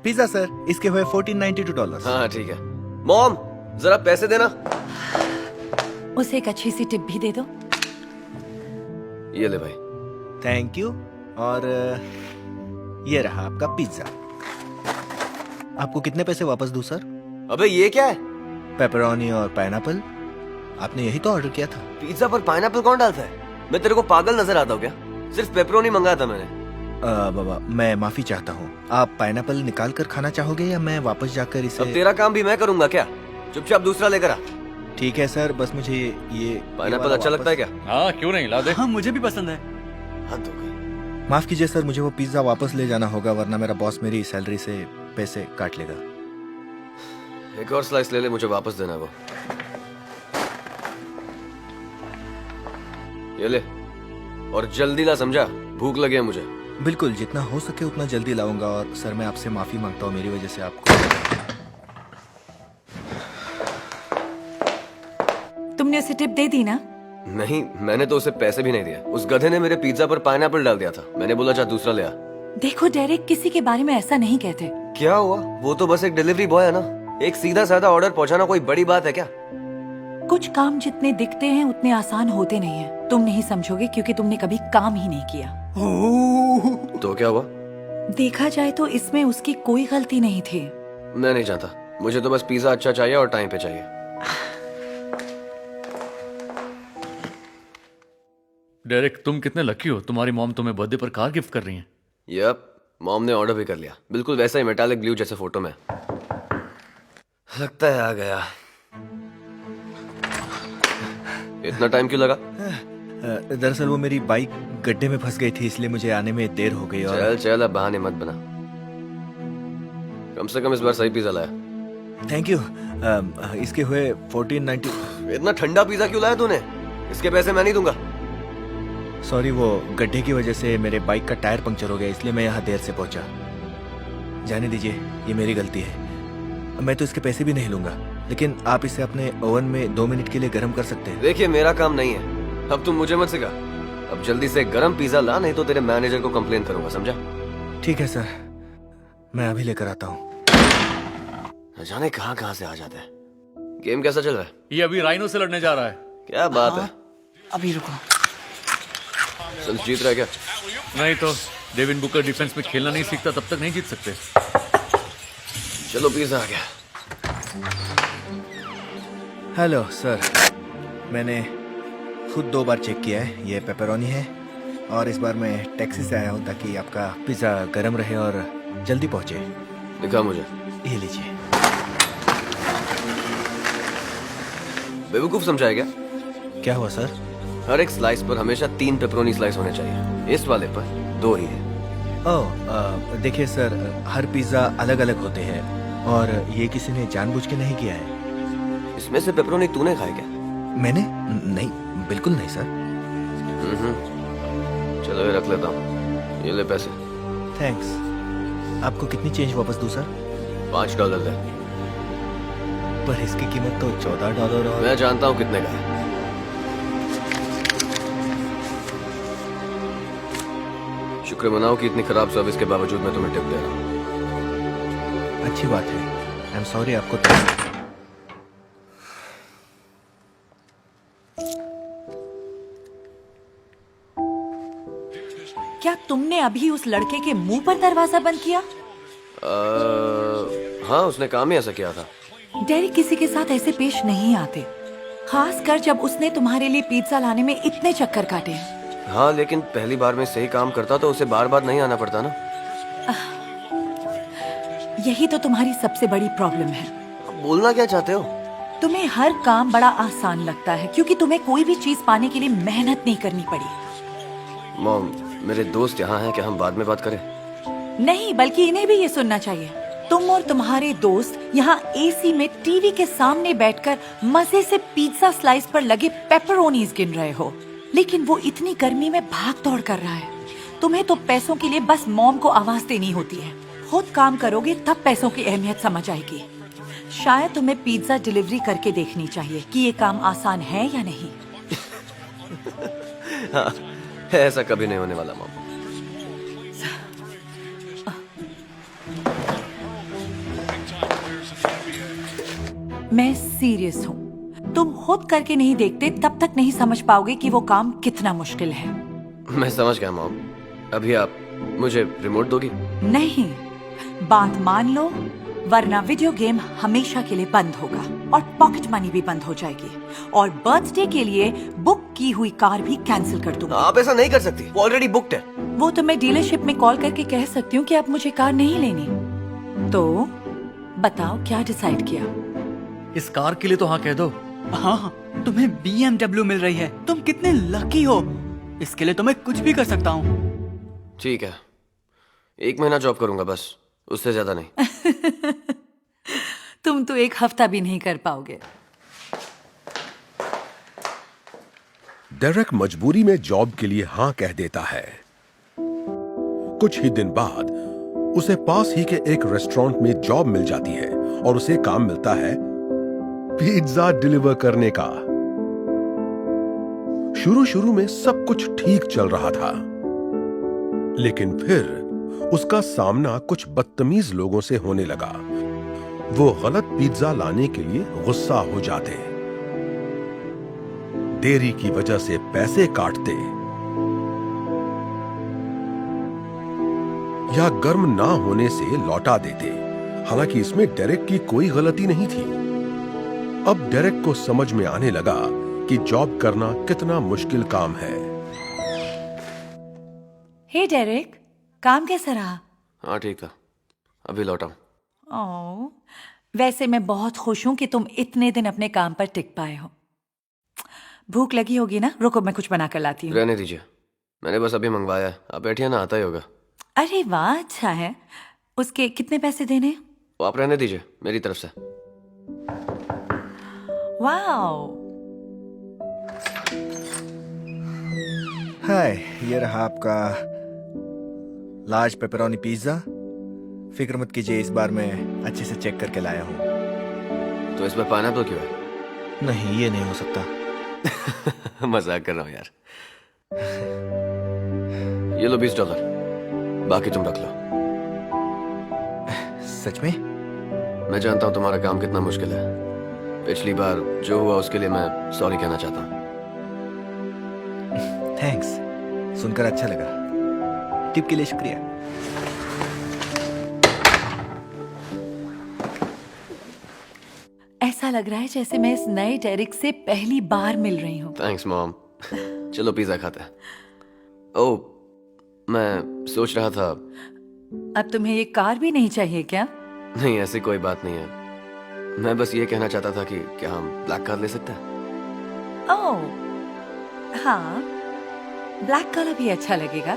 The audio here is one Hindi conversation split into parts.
पिज्जा सर, इसके हुए $1492। हाँ ठीक है। मॉम जरा पैसे देना। उसे एक अच्छी सी टिप भी दे दो। ये ले भाई। Thank you. और ये रहा आपका पिज्जा। आपको कितने पैसे वापस दूं सर? अबे ये क्या है? पेपरोनी और पाइनएप्पल। आपने यही तो ऑर्डर किया था। पिज्जा पर पाइनएप्पल कौन डालता है? मैं तेरे को पागल नजर आता हूँ क्या? सिर्फ पेपरोनी मंगाया था मैंने। बाबा मैं माफी चाहता हूँ। आप पाइनएप्पल निकाल कर खाना चाहोगे या मैं वापस जाकर इसे? अब तेरा काम भी मैं करूंगा क्या? चुपचाप दूसरा लेकर आ। ठीक है सर, बस मुझे ये पाइनएप्पल अच्छा लगता है क्या? हाँ क्यों नहीं, ला दे। हाँ मुझे भी पसंद है। हद हो गई। माफ कीजिए सर, मुझे वो पिज्जा वापस ले जाना होगा, वरना मेरा बॉस मेरी सैलरी से पैसे काट लेगा। एक और स्लाइस ले ले, मुझे वापस देना वो। ये ले, और जल्दी ला, समझा? भूख लगी है मुझे। बिल्कुल, जितना हो सके उतना जल्दी लाऊंगा। और सर मैं आपसे माफी मांगता हूँ, मेरी वजह से आपको। तुमने उसे टिप दे दी ना? नहीं, मैंने तो उसे पैसे भी नहीं दिए। उस गधे ने मेरे पिज्जा पर पाइनएप्पल डाल दिया था। मैंने बोला जा दूसरा ले आ। देखो डेरेक, किसी के बारे में ऐसा नहीं कहते। क्या हुआ? वो तो बस एक डिलीवरी बॉय है ना। एक सीधा साधा ऑर्डर पहुंचाना कोई बड़ी बात है क्या? कुछ काम जितने दिखते हैं उतने आसान होते नहीं हैं। तुम नहीं समझोगे क्योंकि तुमने कभी काम ही नहीं किया। तो क्या हुआ? देखा जाए तो इसमें उसकी कोई गलती नहीं थी। मैं नहीं चाहता। मुझे तो बस पिज्जा अच्छा चाहिए और टाइम पे चाहिए। डेरेक तुम कितने लकी हो, तुम्हारी मॉम तुम्हें बर्थडे पर कार गिफ्ट कर रही है। यप, मॉम ने ऑर्डर भी कर लिया। बिल्कुल वैसा ही मेटालिक ब्लू जैसे फोटो में। लगता है आ गया। इतना टाइम क्यों लगा? दरअसल वो मेरी बाइक गड्ढे में फंस गई थी, इसलिए मुझे आने में देर हो गई। और चल चल, अब बहाने मत बना। कम से कम इस बार सही पिज्जा लाया। Thank you. इसके हुए 1490। इतना ठंडा पिज्जा क्यों लाया तूने? इसके पैसे मैं नहीं दूंगा। सॉरी, वो गड्ढे की वजह से मेरे बाइक का टायर पंक्चर हो गया, इसलिए मैं यहाँ देर से पहुंचा। जाने दीजिए, ये मेरी गलती है। मैं तो इसके पैसे भी नहीं लूंगा, लेकिन आप इसे अपने ओवन में 2 मिनट के लिए गर्म कर सकते हैं। देखिए मेरा काम नहीं है, अब तुम मुझे मत सिखा। अब जल्दी से गरम पिज्जा ला, नहीं तो तेरे मैनेजर को कंप्लेन करूंगा, समझा? ठीक है सर, मैं अभी लेकर आता हूँ। न जाने कहाँ कहाँ से आ जाता है। गेम कैसा चल रहा है? ये अभी राइनो से लड़ने जा रहा है। क्या बात है? अभी रुको। सन जीत रहा है क्या? नहीं तो डेविन बुकर डिफेंस में खेलना नहीं सीखता तब तक नहीं जीत सकते। चलो पिज्जा आ गया। हेलो सर, मैंने खुद 2 बार चेक किया है। ये पेपरोनी है, और इस बार मैं टैक्सी से आया हूँ ताकि आपका पिज्ज़ा गर्म रहे और जल्दी पहुँचे। दिखा मुझे। ये लीजिए। बेवकूफ समझाया क्या? क्या हुआ सर? हर एक स्लाइस पर हमेशा 3 पेपरोनी स्लाइस होने चाहिए। इस वाले पर 2 ही है। ओह, देखिए सर, हर पिज़्ज़ा अलग अलग होते हैं, और ये किसी ने जानबूझ के नहीं किया है। इसमें से पेपरोनी तूने खाए क्या? मैंने? नहीं, बिल्कुल नहीं सर। चलो ये रख लेता हूँ। ये ले पैसे। थैंक्स। आपको कितनी चेंज वापस दूँ सर? $5 दे। पर इसकी कीमत तो $14 और। मैं जानता हूँ कितने का है। शुक्र मनाओ कि इतनी खराब सर्विस के बावजूद मैं तुम्हें टिप दे रहा हूँ। अच्छी बात है। आई एम सॉरी आपको क्या तुमने अभी उस लड़के के मुंह पर दरवाजा बंद किया? हाँ, उसने काम ही ऐसा किया था। डेरिक किसी के साथ ऐसे पेश नहीं आते, खासकर जब उसने तुम्हारे लिए पिज्जा लाने में इतने चक्कर काटे। हाँ, लेकिन पहली बार में सही काम करता तो उसे बार बार नहीं आना पड़ता ना। यही तो तुम्हारी सबसे बड़ी प्रॉब्लम है। अब बोलना क्या चाहते हो? तुम्हें हर काम बड़ा आसान लगता है क्योंकि तुम्हें कोई भी चीज पाने के लिए मेहनत नहीं करनी पड़ी। मॉम, मेरे दोस्त यहाँ हैं, क्या हम बाद में बात करें? नहीं, बल्कि इन्हें भी ये सुनना चाहिए। तुम और तुम्हारे दोस्त यहाँ एसी में टीवी के सामने बैठकर मजे से पिज्जा स्लाइस पर लगे पेपरोनीज गिन रहे हो, लेकिन वो इतनी गर्मी में भाग दौड़ कर रहा है। तुम्हें तो पैसों के लिए बस मॉम को आवाज देनी होती है। खुद काम करोगे तब पैसों की अहमियत समझ आएगी। शायद तुम्हें पिज्जा डिलीवरी करके देखनी चाहिए कि ये काम आसान है या नहीं। हाँ, ऐसा कभी नहीं होने वाला मॉम। मैं सीरियस हूँ। तुम खुद करके नहीं देखते तब तक नहीं समझ पाओगे कि वो काम कितना मुश्किल है। मैं समझ गया मॉम। अभी आप मुझे रिमोट दोगी? नहीं, बात मान लो वरना वीडियो गेम हमेशा के लिए बंद होगा और पॉकेट मनी भी बंद हो जाएगी और बर्थडे के लिए बुक की हुई कार भी कैंसिल कर दूंगा। आप ऐसा नहीं कर सकती, वो ऑलरेडी बुक्ड है। वो तो मैं डीलरशिप में कॉल करके कह सकती हूँ कि अब मुझे कार नहीं लेनी। तो बताओ क्या डिसाइड किया? इस कार के लिए तो हाँ कह दो। हाँ, तुम्हें BMW मिल रही है। तुम कितने लकी हो। इसके लिए तो मैं कुछ भी कर सकता हूँ। ठीक है, 1 महीना जॉब करूंगा बस, उससे ज्यादा नहीं। तुम तो 1 हफ्ता भी नहीं कर पाओगे। डेरेक मजबूरी में जॉब के लिए हां कह देता है। कुछ ही दिन बाद उसे पास ही के एक रेस्टोरेंट में जॉब मिल जाती है और उसे काम मिलता है पिज्जा डिलीवर करने का। शुरू शुरू में सब कुछ ठीक चल रहा था, लेकिन फिर उसका सामना कुछ बदतमीज लोगों से होने लगा। वो गलत पिज्जा लाने के लिए गुस्सा हो जाते, देरी की वजह से पैसे काटते या गर्म ना होने से लौटा देते। हालांकि इसमें डेरेक की कोई गलती नहीं थी। अब डेरेक को समझ में आने लगा कि जॉब करना कितना मुश्किल काम है। हे डेरेक, काम कैसा रहा? हाँ ठीक था, अभी लौटा हूं। ओह, वैसे मैं बहुत खुश हूं कि तुम इतने दिन अपने काम पर टिक पाए हो। भूख लगी होगी ना? रुको मैं कुछ बना कर लाती हूँ। रहने दीजिए, मैंने बस अभी मंगवाया है। आप बैठिए ना, आता ही होगा। अरे वाह, अच्छा है। उसके कितने पैसे देने? वो आप रहने दीजिए, मेरी तरफ से। वाओ, हाय, ये रहा आपका लार्ज पेपरोनी पिज्जा। फिक्र मत कीजिए, इस बार मैं अच्छे से चेक करके लाया हूँ। तो इस बार पाइनएप्पल क्यों है? नहीं, ये नहीं हो सकता। मजाक कर रहा हूँ यार। ये लो $20, बाकी तुम रख लो। सच में? मैं जानता हूँ तुम्हारा काम कितना मुश्किल है। पिछली बार जो हुआ उसके लिए मैं सॉरी कहना चाहता हूँ। थैंक्स, सुनकर अच्छा लगा। टिप के लिए शुक्रिया। ऐसा लग रहा है जैसे मैं इस नए डेरिक से पहली बार मिल रही हूँ। Thanks mom. चलो पिज्जा खाते हैं। ओह, मैं सोच रहा था। अब तुम्हें ये कार भी नहीं चाहिए क्या? नहीं, ऐसी कोई बात नहीं है। मैं बस ये कहना चाहता था कि क्या हम ब्लैक कार ले सकते हैं? ओह, हाँ, ब्लैक कलर भी अच्छा लगेगा।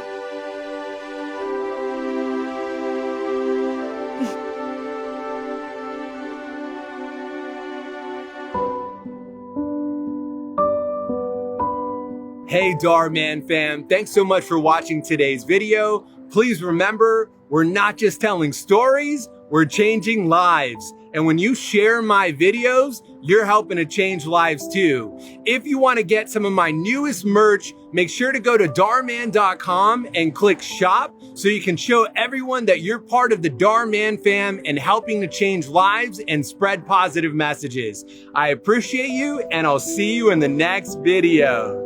Hey Darman fam, thanks so much for watching today's video. Please remember, we're not just telling stories, we're changing lives. And when you share my videos, you're helping to change lives too. If you want to get some of my newest merch, make sure to go to darman.com and click shop so you can show everyone that you're part of the Darman fam and helping to change lives and spread positive messages. I appreciate you and I'll see you in the next video.